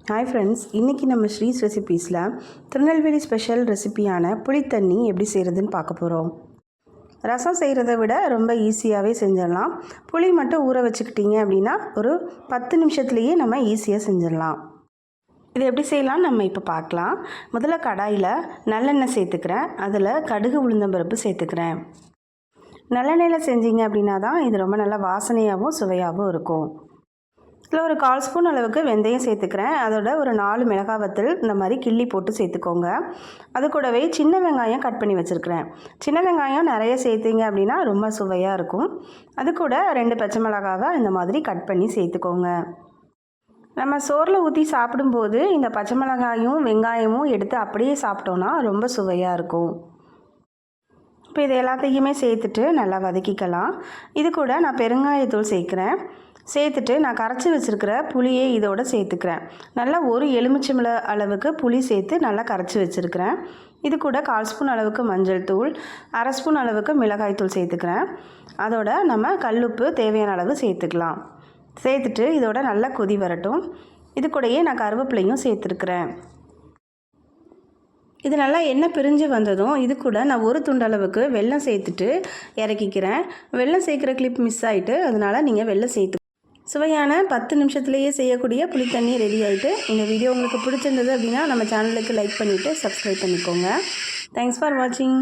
Hi friends, இன்றைக்கி நம்ம ஸ்ரீஸ் ரெசிபீஸில் Tirunelveli special ரெசிபியான புளித்தண்ணி எப்படி செய்கிறதுன்னு பார்க்க போகிறோம். ரசம் செய்கிறத விட ரொம்ப ஈஸியாகவே செஞ்சிடலாம். புளி மட்டும் ஊற வச்சுக்கிட்டிங்க அப்படின்னா ஒரு 10 நிமிஷத்துலேயே நம்ம ஈஸியாக செஞ்சிடலாம். இது எப்படி செய்யலாம் நம்ம இப்போ பார்க்கலாம். முதல்ல கடாயில் நல்லெண்ணெய் சேர்த்துக்கிறேன். அதில் கடுகு உளுந்தம்பருப்பு சேர்த்துக்கிறேன். நல்லெண்ணெயில் செஞ்சீங்க அப்படின்னா தான் இது ரொம்ப நல்லா வாசனையாகவும் சுவையாகவும் இருக்கும். இதில் ஒரு 1/4 ஸ்பூன் அளவுக்கு வெந்தயம் சேர்த்துக்கிறேன். அதோட ஒரு 4 மிளகாய் வத்தல் இந்த மாதிரி கிள்ளி போட்டு சேர்த்துக்கோங்க. அது கூடவே சின்ன வெங்காயம் கட் பண்ணி வச்சுருக்கிறேன். சின்ன வெங்காயம் நிறைய சேர்த்திங்க அப்படின்னா ரொம்ப சுவையாக இருக்கும். அது கூட 2 பச்சை மிளகாவை இந்த மாதிரி கட் பண்ணி சேர்த்துக்கோங்க. நம்ம சோறில் ஊற்றி சாப்பிடும்போது இந்த பச்சை மிளகாயும் வெங்காயமும் எடுத்து அப்படியே சாப்பிட்டோன்னா ரொம்ப சுவையாக இருக்கும். இப்போ இது எல்லாத்தையுமே சேர்த்துட்டு நல்லா வதக்கிக்கலாம். இது கூட நான் பெருங்காயத்தூள் சேர்க்குறேன். சேர்த்துட்டு நான் கரைச்சி வச்சுருக்கிற புளியை இதோடு சேர்த்துக்கிறேன். நல்லா ஒரு எலுமிச்சம்பழ அளவுக்கு புளி சேர்த்து நல்லா கரைச்சி வச்சுருக்கிறேன். இது கூட 1/4 ஸ்பூன் அளவுக்கு மஞ்சள் தூள், 1/2 ஸ்பூன் அளவுக்கு மிளகாய் தூள் சேர்த்துக்கிறேன். அதோட நம்ம கல்லுப்பு தேவையான அளவு சேர்த்துக்கலாம். சேர்த்துட்டு இதோட நல்லா கொதி வரட்டும். இது கூடயே நான் கருவேப்பிலையும் சேர்த்துருக்குறேன். இது நல்லா எண்ணெய் பிரிஞ்சு வந்ததும் இது கூட நான் ஒரு துண்டளவுக்கு வெல்லம் சேர்த்துட்டு இறக்கிக்கிறேன். வெல்லம் சேர்க்குற கிளிப் மிஸ் ஆகிட்டு, அதனால் நீங்கள் வெல்லம் சேர்த்து சுவையான 10 நிமிஷத்துலேயே செய்யக்கூடிய புளித்தண்ணி ரெடி ஆகிட்டு. இந்த வீடியோ உங்களுக்கு பிடிச்சிருந்தது அப்படின்னா நம்ம சேனலுக்கு லைக் பண்ணிவிட்டு சப்ஸ்கிரைப் பண்ணிக்கோங்க. தேங்க்ஸ் ஃபார் வாட்சிங்.